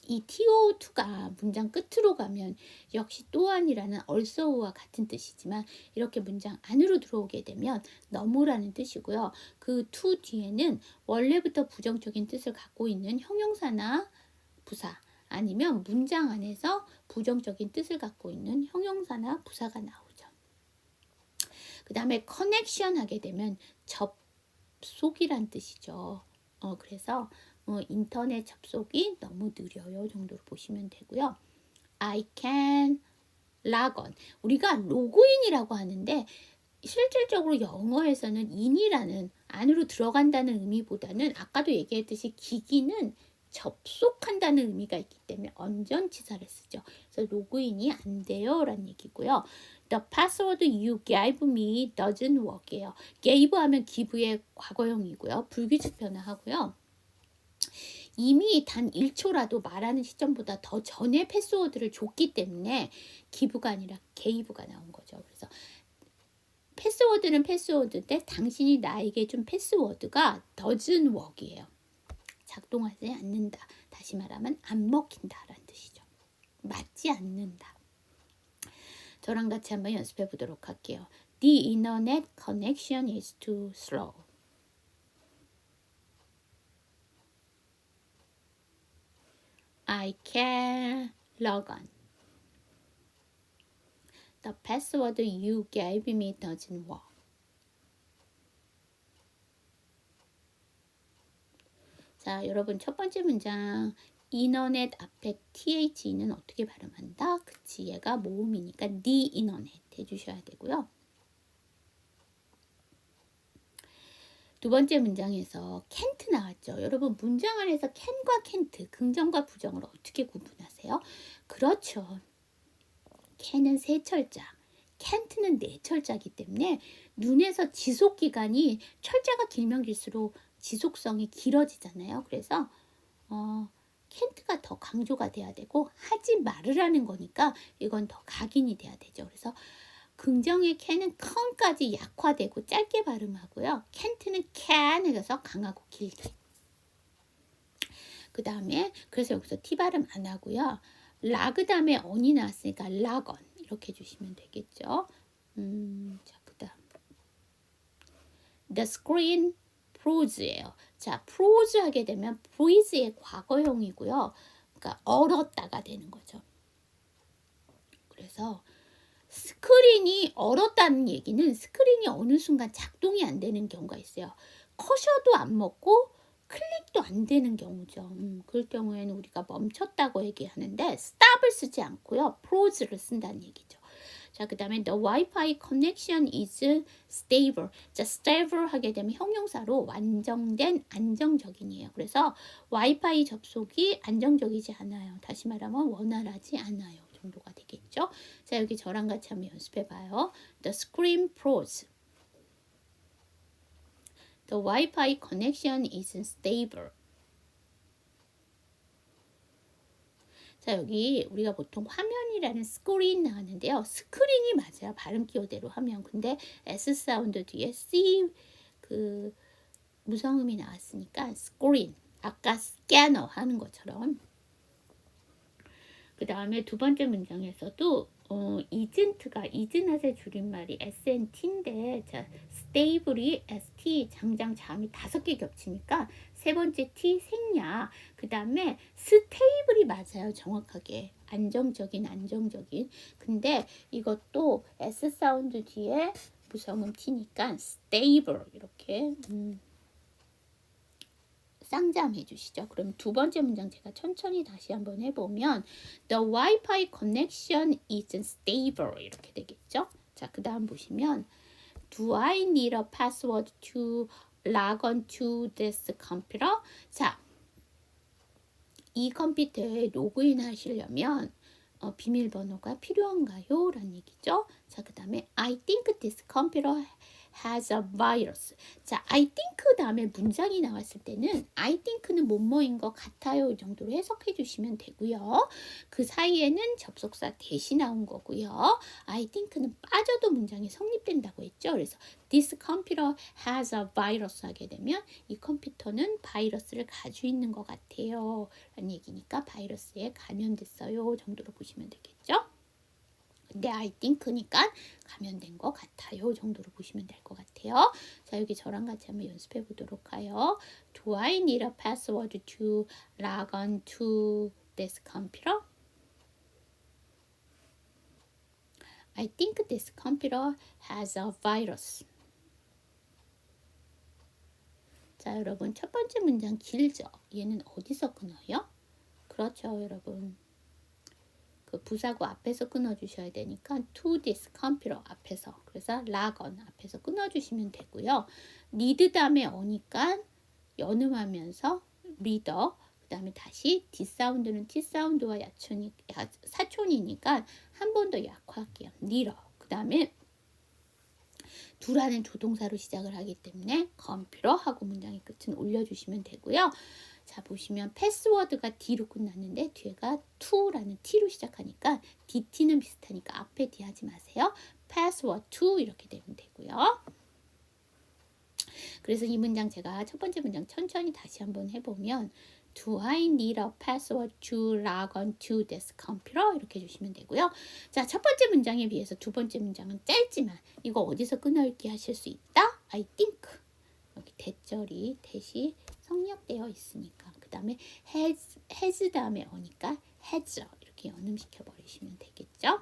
이 TO2가 문장 끝으로 가면 역시 또한이라는 also와 같은 뜻이지만 이렇게 문장 안으로 들어오게 되면 너무라는 뜻이고요. 그 to 뒤에는 원래부터 부정적인 뜻을 갖고 있는 형용사나 부사 아니면 문장 안에서 부정적인 뜻을 갖고 있는 형용사나 부사가 나오죠. 그 다음에 connection 하게 되면 접속이란 뜻이죠. 그래서 인터넷 접속이 너무 느려요 정도로 보시면 되고요. I can log on. 우리가 로그인이라고 하는데 실질적으로 영어에서는 in이라는 안으로 들어간다는 의미보다는 아까도 얘기했듯이 기기는 접속한다는 의미가 있기 때문에 언전치사를 쓰죠. 그래서 로그인이 안 돼요 라는 얘기고요. The password you gave me doesn't work예요. gave 하면 give의 과거형이고요. 불규칙 변화하고요. 이미 단 1초라도 말하는 시점보다 더 전에 패스워드를 줬기 때문에 기부가 아니라 게이브가 나온 거죠. 그래서 패스워드는 패스워드인데 당신이 나에게 준 패스워드가 doesn't work이에요. 작동하지 않는다. 다시 말하면 안 먹힌다라는 뜻이죠. 맞지 않는다. 저랑 같이 한번 연습해 보도록 할게요. The internet connection is too slow. I can log on. The password you gave me doesn't work. 자, 여러분 첫 번째 문장 인터넷 앞에 TH는 어떻게 발음한다? 그치, 얘가 모음이니까 the internet 해주셔야 되고요. 두 번째 문장에서 can't 나왔죠. 여러분 문장 안에서 can과 can't, 긍정과 부정을 어떻게 구분하세요? 그렇죠. can은 세 철자, can't는 네 철자이기 때문에 눈에서 지속기간이 철자가 길면 길수록 지속성이 길어지잖아요. 그래서 can't가 더 강조가 돼야 되고 하지 말으라는 거니까 이건 더 각인이 돼야 되죠. 그래서 긍정의 can은 can까지 약화되고 짧게 발음하고요. can't는 can 해서 강하고 길게. 그 다음에 그래서 여기서 T 발음 안 하고요. 락 다음에 on이 나왔으니까 log on 이렇게 해주시면 되겠죠. 자, 그 다음 The screen froze예요. 자, froze 하게 되면 freeze의 과거형이고요. 그러니까 얼었다가 되는 거죠. 그래서 스크린이 얼었다는 얘기는 스크린이 어느 순간 작동이 안 되는 경우가 있어요. 커셔도 안 먹고 클릭도 안 되는 경우죠. 그럴 경우에는 우리가 멈췄다고 얘기하는데 stop을 쓰지 않고요. froze를 쓴다는 얘기죠. 자, 그 다음에 the Wi-Fi connection is stable. 자, stable 하게 되면 형용사로 완전된 안정적인이에요. 그래서 와이파이 접속이 안정적이지 않아요. 다시 말하면 원활하지 않아요. 정도가 되겠죠. 자, 여기 저랑 같이 한번 연습해 봐요. The screen froze. The Wi-Fi connection isn't stable. 자, 여기 우리가 보통 화면이라는 스크린 나왔는데요. 스크린이 맞아요. 발음 기호대로 하면. 근데 S 사운드 뒤에 C 그 무성음이 나왔으니까 스크린. 아까 스캐너 하는 것처럼. 그 다음에 두 번째 문장에서도 isn't가 isn't의 줄임말이 SNT인데 자, stable이 ST 장장 자음이 5개 겹치니까 세 번째 T 생략. 그 다음에 stable이 맞아요. 정확하게 안정적인. 근데 이것도 S 사운드 뒤에 무성음 T니까 stable 이렇게 쌍잠해 주시죠. 그럼 두 번째 문장 제가 천천히 다시 한번 해보면 The Wi-Fi connection isn't stable 이렇게 되겠죠. 자, 그 다음 보시면 Do I need a password to log on to this computer? 자, 이 컴퓨터에 로그인 하시려면 비밀번호가 필요한가요? 라는 얘기죠. 자, 그 다음에 I think this computer has a virus. 자, I think 다음에 문장이 나왔을 때는 I think는 뭐뭐인 것 같아요. 이 정도로 해석해 주시면 되고요. 그 사이에는 접속사 대시 나온 거고요. I think는 빠져도 문장이 성립된다고 했죠. 그래서 This computer has a virus 하게 되면 이 컴퓨터는 바이러스를 가지고 있는 것 같아요. 라는 얘기니까 바이러스에 감염됐어요. 정도로 보시면 되겠죠. 근데 I think니까 감염된 것 같아요. 정도로 보시면 될 것 같아요. 자, 여기 저랑 같이 한번 연습해 보도록 해요. Do I need a password to log on to this computer? I think this computer has a virus. 자, 여러분 첫 번째 문장 길죠? 얘는 어디서 끊어요? 그렇죠, 여러분. 그 부사구 앞에서 끊어주셔야 되니까 to this computer 앞에서 그래서 log on 앞에서 끊어주시면 되고요. need 다음에 어니까 연음하면서 reader 그 다음에 다시 D 사운드는 T 사운드와 사촌이니까 한 번 더 약화할게요. nearer 그 다음에 두라는 조동사로 시작을 하기 때문에 컴퓨터 하고 문장의 끝은 올려주시면 되고요. 자, 보시면 패스워드가 D로 끝났는데 뒤에가 to라는 T로 시작하니까 DT는 비슷하니까 앞에 D 하지 마세요. password to 이렇게 되면 되고요. 그래서 이 문장 제가 첫 번째 문장 천천히 다시 한번 해보면 Do I need a password to log on to this computer? 이렇게 해주시면 되고요. 자, 첫 번째 문장에 비해서 두 번째 문장은 짧지만 이거 어디서 끊어읽기 하실 수 있다? I think. 여기 대절이 대시 성역되어 있으니까. 그 다음에 has 다음에 오니까 has 이렇게 연음시켜 버리시면 되겠죠.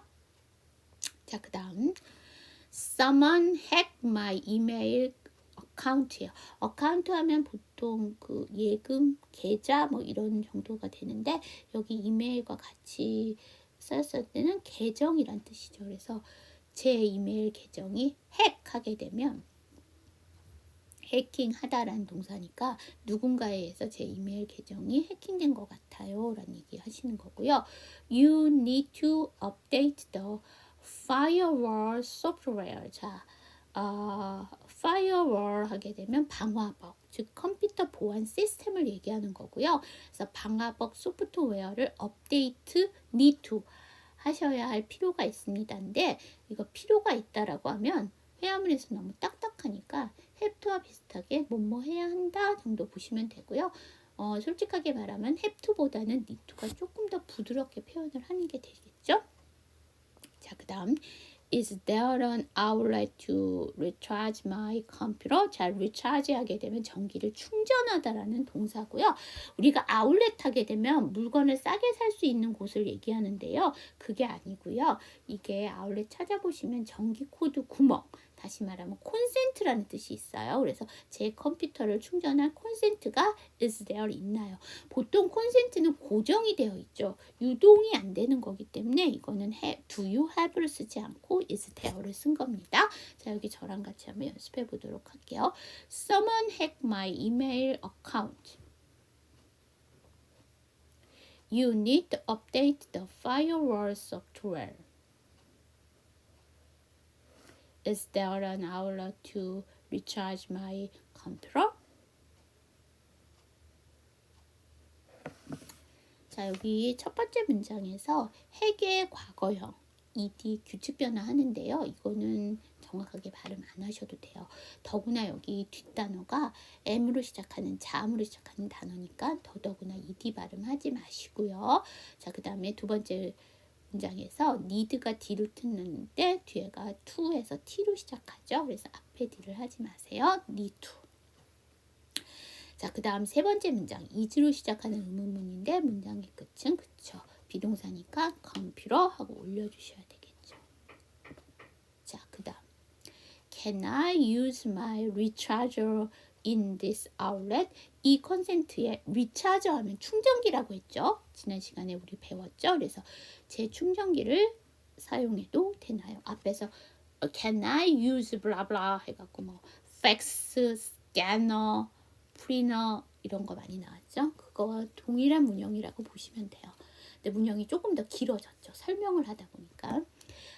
자, 그 다음 Someone hacked my email account예요. 어카운트 하면 보통 그 예금, 계좌 뭐 이런 정도가 되는데 여기 이메일과 같이 썼을 때는 계정이란 뜻이죠. 그래서 제 이메일 계정이 핵하게 되면 해킹하다라는 동사니까 누군가에 의해서 제 이메일 계정이 해킹된 것 같아요. 라는 얘기 하시는 거고요. You need to update the firewall software. 자, firewall 하게 되면 방화복, 즉 컴퓨터 보안 시스템을 얘기하는 거고요. 그래서 방화복 소프트웨어를 업데이트 need to 하셔야 할 필요가 있습니다인데 이거 필요가 있다라고 하면 회화문에서 너무 딱딱하니까 have to와 비슷하게 뭐뭐 해야 한다 정도 보시면 되고요. 솔직하게 말하면 have to보다는 need to가 조금 더 부드럽게 표현을 하는 게 되겠죠. 자, 그 다음 Is there an outlet to recharge my computer? 자, recharge 하게 되면 전기를 충전하다라는 동사고요. 우리가 아울렛 하게 되면 물건을 싸게 살 수 있는 곳을 얘기하는데요. 그게 아니고요. 이게 아울렛 찾아보시면 전기 코드 구멍, 다시 말하면 콘센트라는 뜻이 있어요. 그래서 제 컴퓨터를 충전할 콘센트가 is there 있나요? 보통 콘센트는 고정이 되어 있죠. 유동이 안 되는 거기 때문에 이거는 do you have를 쓰지 않고 is there를 쓴 겁니다. 자, 여기 저랑 같이 한번 연습해 보도록 할게요. Someone hacked my email account. You need to update the firewall software. Is there an outlet to recharge my computer? 자, 여기 첫 번째 문장에서 핵의 과거형 ed 규칙 변화하는데요. 이거는 정확하게 발음 안 하셔도 돼요. 더구나 여기 뒷단어가 M으로 시작하는 자음으로 시작하는 단어니까 더더구나 ed 발음하지 마시고요. 자, 그 다음에 두 번째 문장에서 need가 D를 듣는데 뒤에가 to에서 T로 시작하죠. 그래서 앞에 D를 하지 마세요. need to. 자, 그 다음 세 번째 문장 is로 시작하는 의문문인데 문장의 끝은 그쵸. 비동사니까 컴퓨터 하고 올려주셔야 되겠죠. 자, 그 다음 Can I use my recharger in this outlet? 이 컨센트에 recharger 하면 충전기라고 했죠. 지난 시간에 우리 배웠죠. 그래서 제 충전기를 사용해도 되나요? 앞에서 Can I use blah blah 해갖고 뭐 fax, scanner, printer 이런 거 많이 나왔죠. 그거와 동일한 문형이라고 보시면 돼요. 근데 문형이 조금 더 길어졌죠. 설명을 하다 보니까.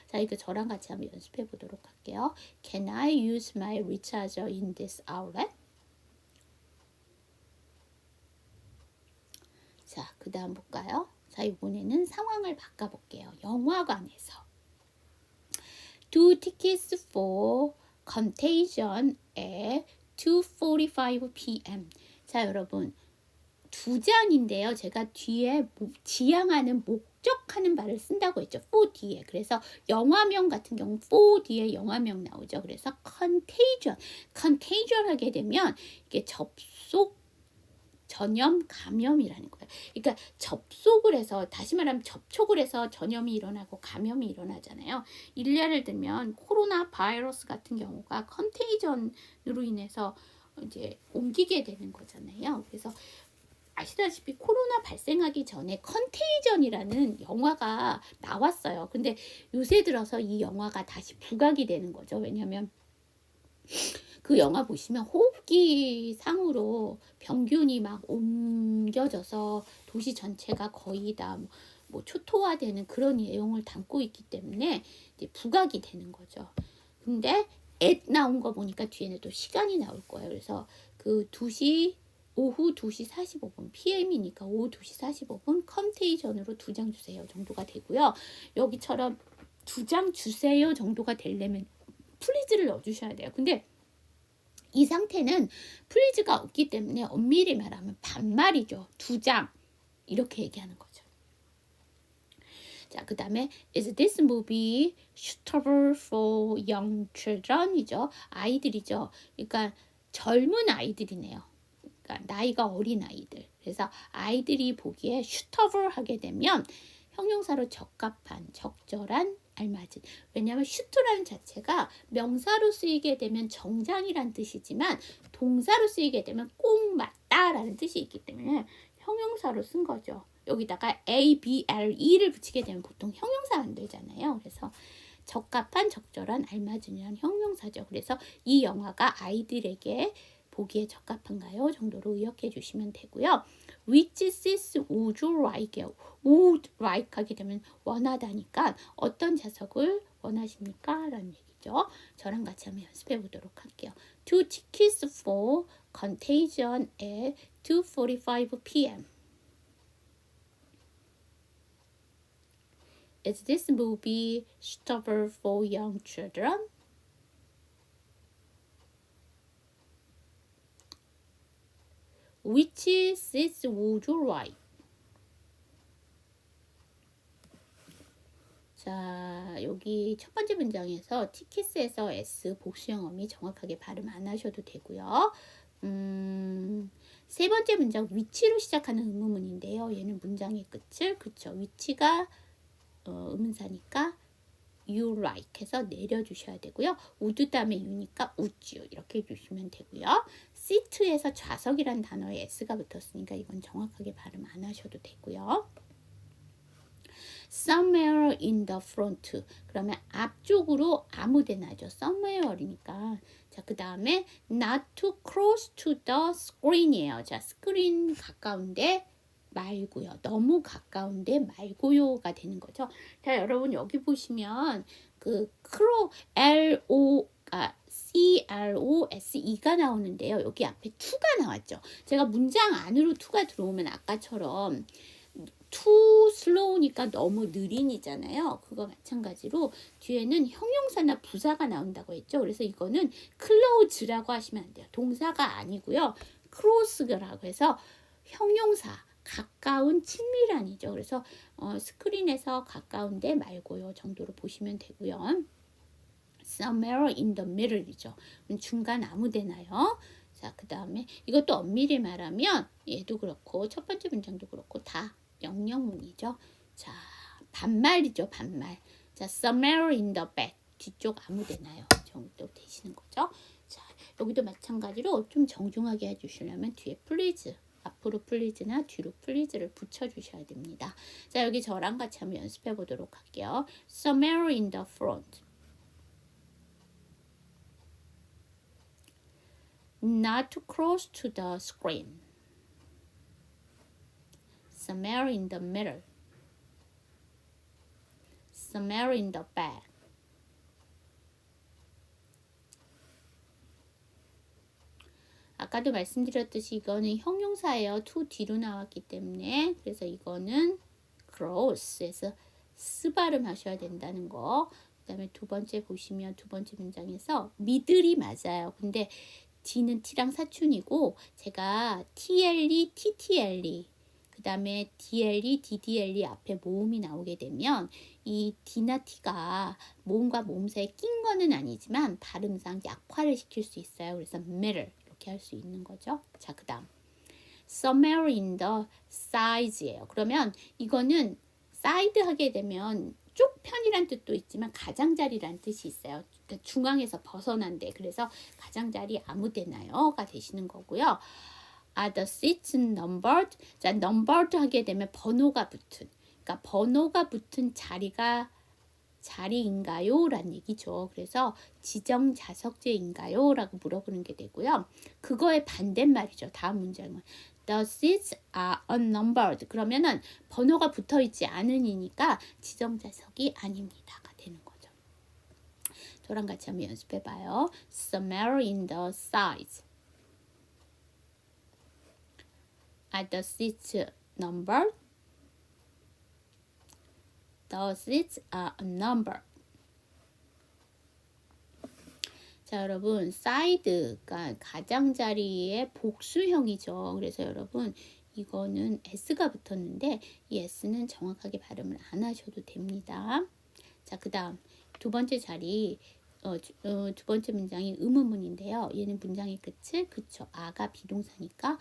자, 이거 저랑 같이 한번 연습해 보도록 할게요. Can I use my recharger in this outlet? 자, 그 다음 볼까요? 자, 이번에는 상황을 바꿔볼게요. 영화관에서. Two tickets for Contagion at 2:45 p.m. 자, 여러분. 두 장인데요. 제가 뒤에 지향하는 목적하는 말을 쓴다고 했죠. for 뒤에. 그래서 영화명 같은 경우 for 뒤에 영화명 나오죠. 그래서 contagion 하게 되면 이게 접속 전염 감염이라는 거예요. 그러니까 접속을 해서 다시 말하면 접촉을 해서 전염이 일어나고 감염이 일어나잖아요. 일례를 들면 코로나 바이러스 같은 경우가 컨테이전으로 인해서 이제 옮기게 되는 거잖아요. 그래서 아시다시피 코로나 발생하기 전에 컨테이전이라는 영화가 나왔어요. 근데 요새 들어서 이 영화가 다시 부각이 되는 거죠. 왜냐하면 그 영화 보시면 호흡기 상으로 병균이 막 옮겨져서 도시 전체가 거의 다 뭐 초토화되는 그런 내용을 담고 있기 때문에 이제 부각이 되는 거죠. 근데 앳 나온 거 보니까 뒤에는 또 시간이 나올 거예요. 그래서 그 오후 2시 45분 PM이니까 오후 2시 45분 컨테이전으로 2장 주세요 정도가 되고요. 여기처럼 2장 주세요 정도가 되려면 플리즈를 넣어주셔야 돼요. 근데 이 상태는 플리즈가 없기 때문에 엄밀히 말하면 반말이죠. 2장 이렇게 얘기하는 거죠. 자, 그 다음에 Is this movie suitable for young children? 이죠. 아이들이죠. 그러니까 젊은 아이들이네요. 그러니까 나이가 어린 아이들. 그래서 아이들이 보기에 suitable 하게 되면 형용사로 적합한, 적절한, 알맞은. 왜냐하면 슈트라는 자체가 명사로 쓰이게 되면 정장이란 뜻이지만 동사로 쓰이게 되면 꼭 맞다라는 뜻이 있기 때문에 형용사로 쓴 거죠. 여기다가 A, B, L, E를 붙이게 되면 보통 형용사 안 되잖아요. 그래서 적합한, 적절한, 알맞은이라는 형용사죠. 그래서 이 영화가 아이들에게 보기에 적합한가요? 정도로 의역해 주시면 되고요. Which seats would you like? would like 하게 되면 원하다니까 어떤 좌석을 원하십니까? 라는 얘기죠. 저랑 같이 한번 연습해 보도록 할게요. Two tickets for Contagion at 2:45 p.m. Is this movie suitable for young children? Which seats would you like? 자, 여기 첫 번째 문장에서 티키스에서 S 복수형 어미 정확하게 발음 안 하셔도 되고요. 세 번째 문장 위치로 시작하는 의문문인데요. 얘는 문장의 끝을 그쵸 위치가 의문사니까 you like 해서 내려주셔야 되고요. would 다음에 you니까 would you 이렇게 해주시면 되고요. seat에서 좌석이란 단어에 s가 붙었으니까 이건 정확하게 발음 안 하셔도 되고요. somewhere in the front 그러면 앞쪽으로 아무데나죠. somewhere이니까 자, 그 다음에 not too close to the screen이에요. 자, 스크린 가까운데 말고요. 너무 가까운데 말고요가 되는 거죠. 자, 여러분 여기 보시면 그 CROSE가 나오는데요. 여기 앞에 to가 나왔죠. 제가 문장 안으로 to가 들어오면 아까처럼 too slow니까 너무 느린이잖아요. 그거 마찬가지로 뒤에는 형용사나 부사가 나온다고 했죠. 그래서 이거는 close라고 하시면 안 돼요. 동사가 아니고요. close라고 해서 형용사 가까운 친밀한이죠. 그래서 스크린에서 가까운데 말고요 정도로 보시면 되고요. somewhere in the middle이죠. 중간 아무데나요. 자, 그 다음에 이것도 엄밀히 말하면 얘도 그렇고 첫 번째 문장도 그렇고 다 영영문이죠. 자, 반말이죠. 반말. 자, somewhere in the back 뒤쪽 아무데나요 정도 되시는 거죠. 자, 여기도 마찬가지로 좀 정중하게 해주시려면 뒤에 please 앞으로 please나 뒤로 please를 붙여주셔야 됩니다. 자, 여기 저랑 같이 한번 연습해 보도록 할게요. somewhere in the front not too close to the screen somewhere in the middle somewhere in the back 아까도 말씀드렸듯이 이거는 형용사예요. to 뒤로 나왔기 때문에 그래서 이거는 close에서 스 발음 하셔야 된다는 거. 그 다음에 두 번째 보시면 두 번째 문장에서 미들이 맞아요. 근데 D는 T랑 사춘이고 제가 TLE, TTLE 그 다음에 DLE, DDLE 앞에 모음이 나오게 되면 이 D나 T가 모음과 모음 사이에 낀 거는 아니지만 발음상 약화를 시킬 수 있어요. 그래서 middle 이렇게 할 수 있는 거죠. 자, 그 다음 somewhere in the side예요. 그러면 이거는 side 하게 되면 쪽편이란 뜻도 있지만 가장자리란 뜻이 있어요. 그러니까 중앙에서 벗어난데 그래서 가장자리 아무데나요가 되시는 거고요. Are the seats numbered? 자, numbered 하게 되면 번호가 붙은 그러니까 번호가 붙은 자리인가요? 라는 얘기죠. 그래서 지정 좌석제인가요? 라고 물어보는 게 되고요. 그거의 반대말이죠. 다음 문장은 The seats are unnumbered. 그러면은 번호가 붙어 있지 않으니까 지정 좌석이 아닙니다가 되는 거죠. 저랑 같이 한번 연습해 봐요. Somewhere in the sides. Are the seats numbered? The seats are unnumbered. 자, 여러분 side가 가장자리의 복수형이죠. 그래서 여러분 이거는 s가 붙었는데 이 s는 정확하게 발음을 안 하셔도 됩니다. 자, 그 다음 두 번째 자리 두 번째 문장이 의문문인데요. 얘는 문장의 끝을 그쵸 아가 비동사니까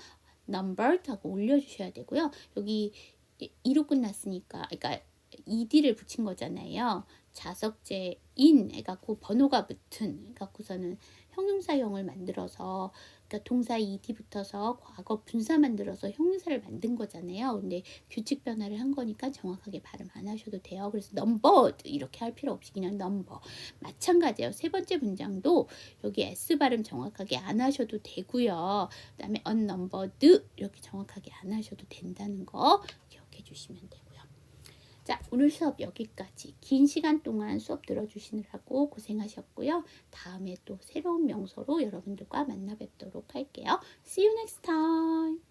numbered 하고 올려주셔야 되고요. 여기 2로 끝났으니까 그러니까 ed를 붙인 거잖아요. 자석제인 해갖고 번호가 붙은 해갖고서는 형용사형을 만들어서 그러니까 동사 ed 붙어서 과거 분사 만들어서 형용사를 만든 거잖아요. 근데 규칙 변화를 한 거니까 정확하게 발음 안 하셔도 돼요. 그래서 numbered 이렇게 할 필요 없이 그냥 number. 마찬가지예요. 세 번째 문장도 여기 s 발음 정확하게 안 하셔도 되고요. 그 다음에 unnumbered 이렇게 정확하게 안 하셔도 된다는 거 기억해 주시면 되고요. 자, 오늘 수업 여기까지. 긴 시간 동안 수업 들어주시느라고 고생하셨고요. 다음에 또 새로운 명소로 여러분들과 만나 뵙도록 할게요. See you next time.